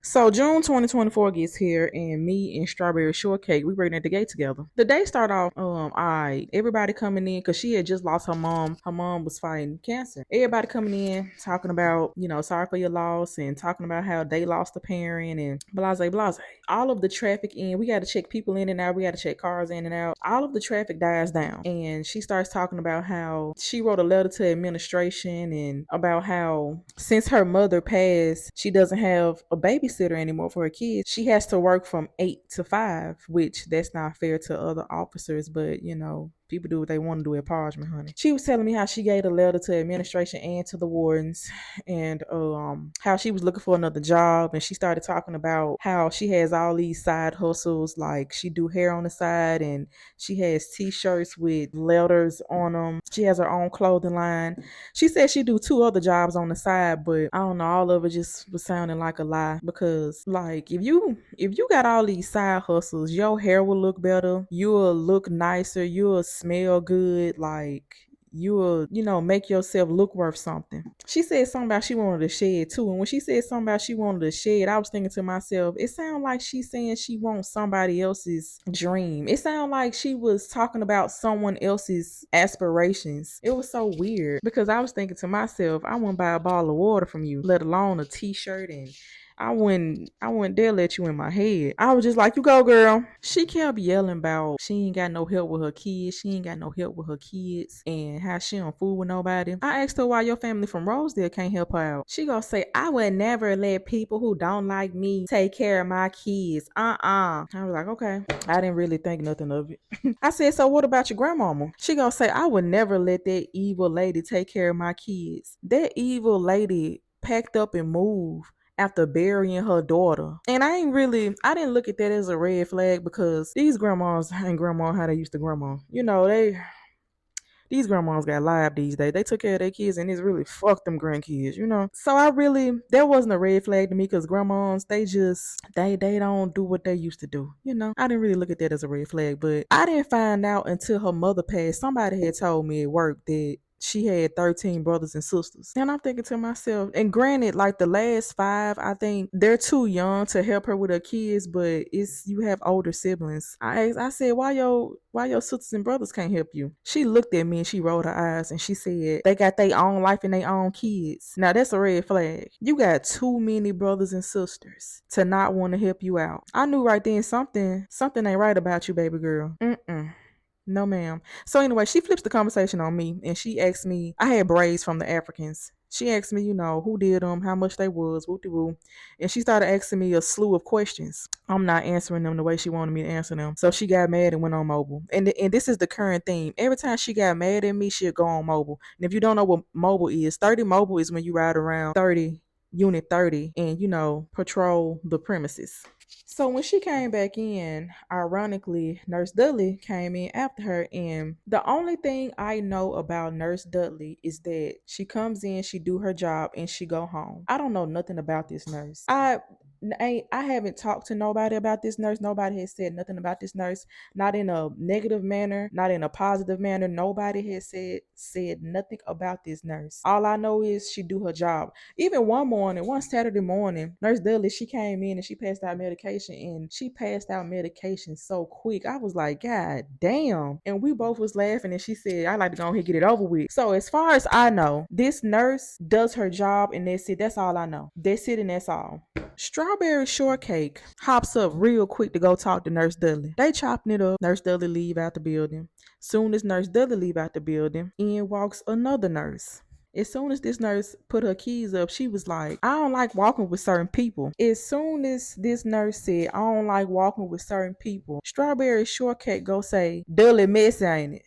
So June 2024 gets here, and me and Strawberry Shortcake, we ready to get together. The day start off, alright. Everybody coming in because she had just lost her mom. Her mom was fighting cancer. Everybody coming in talking about, sorry for your loss, and talking about how they lost a parent and blase blase. All of the traffic in, we got to check people in and out. We got to check cars in and out. All of the traffic dies down, and she starts talking about how she wrote a letter to administration and about how since her mother passed, she doesn't have a babysitter anymore for her kids. She has to work from 8 to 5, which that's not fair to other officers, but people do what they want to do at Parchman, honey. She was telling me how she gave a letter to administration and to the wardens, and how she was looking for another job, and she started talking about how she has all these side hustles, like she do hair on the side, and she has t-shirts with letters on them. She has her own clothing line. She said she do 2 other jobs on the side, but I don't know, all of it just was sounding like a lie, because like if you got all these side hustles, your hair will look better, you'll look nicer, you'll smell good, like you'll, make yourself look worth something. She said something about she wanted a shed too. And when she said something about she wanted a shed, I was thinking to myself, it sounded like she's saying she wants somebody else's dream. It sounded like she was talking about someone else's aspirations. It was so weird because I was thinking to myself, I wouldn't buy a bottle of water from you, let alone a t-shirt, and I wouldn't dare let you in my head. I was just like, you go, girl. She kept yelling about she ain't got no help with her kids. She ain't got no help with her kids and how she don't fool with nobody. I asked her why your family from Rosedale can't help her out. She gonna say, I would never let people who don't like me take care of my kids. I was like, okay. I didn't really think nothing of it. I said, so what about your grandmama? She gonna say, I would never let that evil lady take care of my kids. That evil lady packed up and moved after burying her daughter. And I didn't look at that as a red flag, because these grandmas ain't grandma how they used to grandma. These grandmas got live these days. They took care of their kids and it's really fucked them grandkids. So that wasn't a red flag to me, because grandmas, they don't do what they used to do. I didn't really look at that as a red flag, but I didn't find out until her mother passed. Somebody had told me at work that she had 13 brothers and sisters. And I'm thinking to myself, and granted, like the last 5, I think they're too young to help her with her kids, but you have older siblings. I said, why your sisters and brothers can't help you? She looked at me and she rolled her eyes and she said, they got their own life and their own kids. Now that's a red flag. You got too many brothers and sisters to not want to help you out. I knew right then something ain't right about you, baby girl. No, ma'am. So anyway, she flips the conversation on me and she asked me, I had braids from the Africans. She asked me, who did them, how much they was, whoop de woo. And she started asking me a slew of questions. I'm not answering them the way she wanted me to answer them. So she got mad and went on mobile. And this is the current theme. Every time she got mad at me, she'd go on mobile. And if you don't know what mobile is, 30 mobile is when you ride around 30, unit 30, and patrol the premises. So when she came back in, ironically, Nurse Dudley came in after her. And the only thing I know about Nurse Dudley is that she comes in, she do her job, and she go home. I don't know nothing about this nurse. I haven't talked to nobody about this nurse. Nobody has said nothing about this nurse, not in a negative manner, not in a positive manner. Nobody has said nothing about this nurse. All I know is she do her job. Even one Saturday morning, Nurse Dudley, she came in and she passed out medication, and she passed out medication so quick. I was like, God damn. And we both was laughing, and she said, I like to go ahead and get it over with. So as far as I know, this nurse does her job, and that's it. That's all I know. That's it, and that's all. Strawberry Shortcake hops up real quick to go talk to Nurse Dudley. They chopping it up. Nurse Dudley leave out the building. Soon as Nurse Dudley leave out the building, in walks another nurse. As soon as this nurse put her keys up, she was like, I don't like walking with certain people. As soon as this nurse said, I don't like walking with certain people, Strawberry Shortcake go say, Dudley messy, ain't it?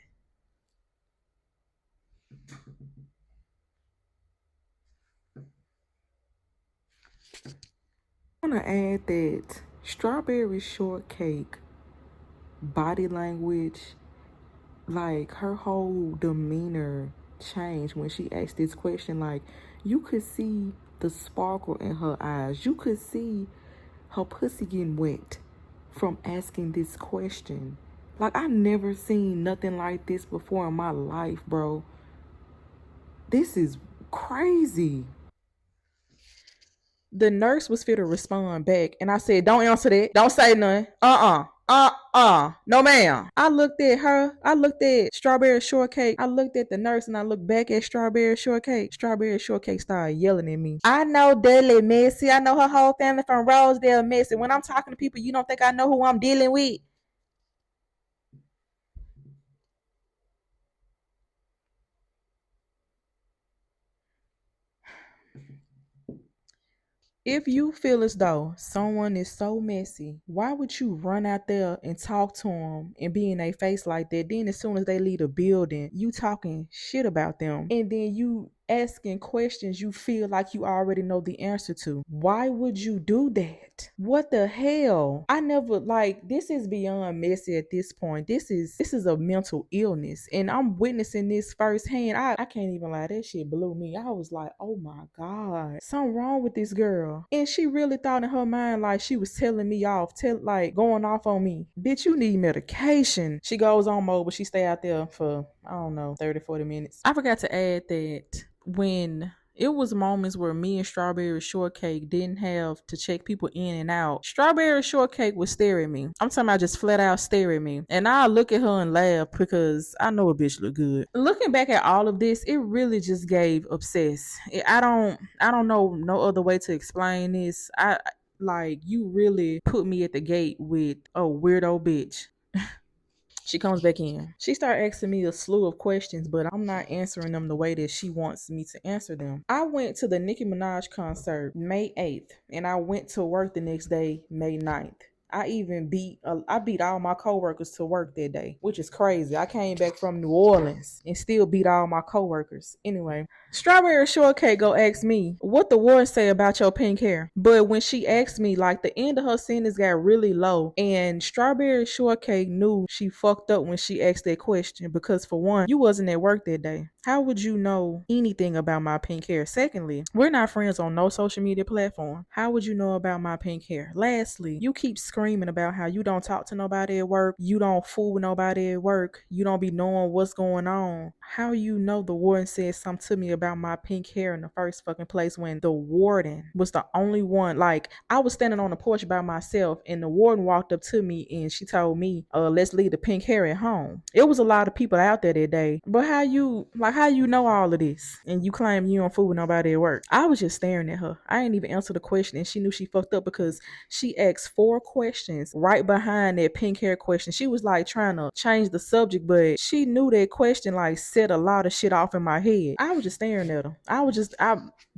I want to add that Strawberry Shortcake body language, like her whole demeanor changed when she asked this question. Like, you could see the sparkle in her eyes. You could see her pussy getting wet from asking this question. Like, I never seen nothing like this before in my life, bro. This is crazy. The nurse was fit to respond back, and I said, "Don't answer that. Don't say nothing. No, ma'am." I looked at her. I looked at Strawberry Shortcake. I looked at the nurse, and I looked back at Strawberry Shortcake. Strawberry Shortcake started yelling at me. I know Dudley Messy. I know her whole family from Rosedale Messy. When I'm talking to people, you don't think I know who I'm dealing with? If you feel as though someone is so messy, why would you run out there and talk to them and be in their face like that? Then, as soon as they leave the building, you talking shit about them, and then you asking questions you feel like you already know the answer to. Why would you do that? What the hell? I never like this is beyond messy at this point. This is a mental illness, and I'm witnessing this firsthand. I can't even lie, that shit blew me. I was like, oh my god, something wrong with this girl. And she really thought in her mind like she was telling me off, like going off on me. Bitch, you need medication. She goes on mobile, she stay out there for I don't know, 30, 40 minutes. I forgot to add that when it was moments where me and Strawberry Shortcake didn't have to check people in and out, Strawberry Shortcake would stare at me. I'm talking about just flat out stare at me. And I look at her and laugh because I know a bitch look good. Looking back at all of this, it really just gave obsessed. I don't know no other way to explain this. I like you really put me at the gate with a weirdo bitch. She comes back in. She started asking me a slew of questions, but I'm not answering them the way that she wants me to answer them. I went to the Nicki Minaj concert May 8th, and I went to work the next day, May 9th. I beat all my coworkers to work that day, which is crazy. I came back from New Orleans and still beat all my coworkers. Anyway, Strawberry Shortcake go ask me what the warden say about your pink hair. But when she asked me, like the end of her sentence got really low, and Strawberry Shortcake knew she fucked up when she asked that question because for one, you wasn't at work that day. How would you know anything about my pink hair? Secondly, we're not friends on no social media platform. How would you know about my pink hair? Lastly, you keep screaming about how you don't talk to nobody at work, you don't fool with nobody at work, you don't be knowing what's going on. How you know the warden said something to me about my pink hair in the first fucking place when the warden was the only one? Like, I was standing on the porch by myself and the warden walked up to me and she told me, let's leave the pink hair at home. It was a lot of people out there that day. But how you know all of this and you claim you don't fool with nobody at work? I was just staring at her. I didn't even answer the question and she knew she fucked up because she asked 4 questions right behind that pink hair question. She was like trying to change the subject, but she knew that question like set a lot of shit off in my head. I was just staring at her.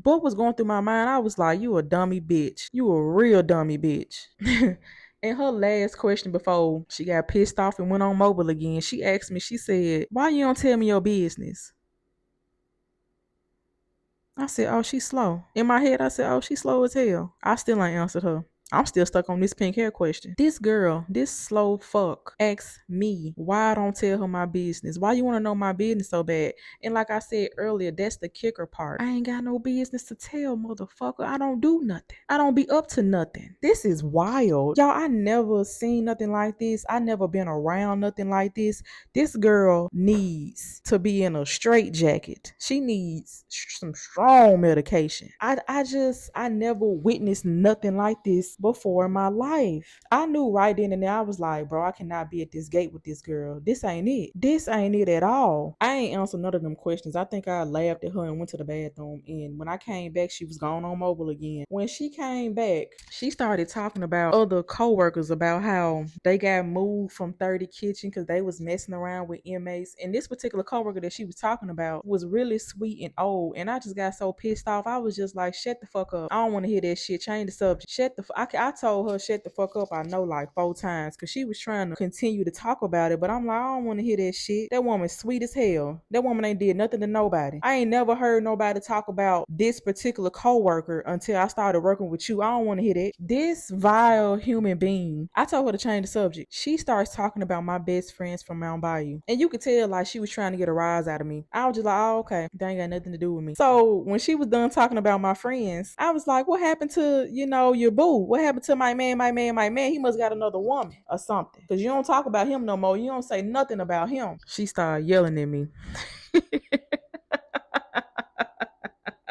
What was going through my mind? I was like, you a dummy bitch. You a real dummy bitch. And her last question before she got pissed off and went on mobile again, she asked me, she said, why you don't tell me your business? I said, oh, she's slow. In my head, I said, oh, she's slow as hell. I still ain't answered her. I'm still stuck on this pink hair question. This girl, this slow fuck, asks me why I don't tell her my business. Why you want to know my business so bad? And like I said earlier, that's the kicker part. I ain't got no business to tell, motherfucker. I don't do nothing. I don't be up to nothing. This is wild. Y'all, I never seen nothing like this. I never been around nothing like this. This girl needs to be in a straight jacket. She needs some strong medication. I never witnessed nothing like this before in my life. I knew right then and there, I was like, bro, I cannot be at this gate with this girl. This ain't it. This ain't it at all. I ain't answered none of them questions. I think I laughed at her and went to the bathroom. And when I came back, she was gone on mobile again. When she came back, she started talking about other coworkers about how they got moved from 30 Kitchen because they was messing around with inmates. And this particular coworker that she was talking about was really sweet and old. And I just got so pissed off. I was just like, shut the fuck up. I don't want to hear that shit. Change the subject. I told her shut the fuck up. I know like 4 times because she was trying to continue to talk about it. But I'm like, I don't want to hear that shit. That woman's sweet as hell. That woman ain't did nothing to nobody. I ain't never heard nobody talk about this particular coworker until I started working with you. I don't want to hear that. This vile human being. I told her to change the subject. She starts talking about my best friends from Mount Bayou. And you could tell like she was trying to get a rise out of me. I was just like, oh, okay. That ain't got nothing to do with me. So when she was done talking about my friends, I was like, what happened to, your boo? What happened to my man, my man, my man? He must got another woman or something. Because you don't talk about him no more. You don't say nothing about him. She started yelling at me.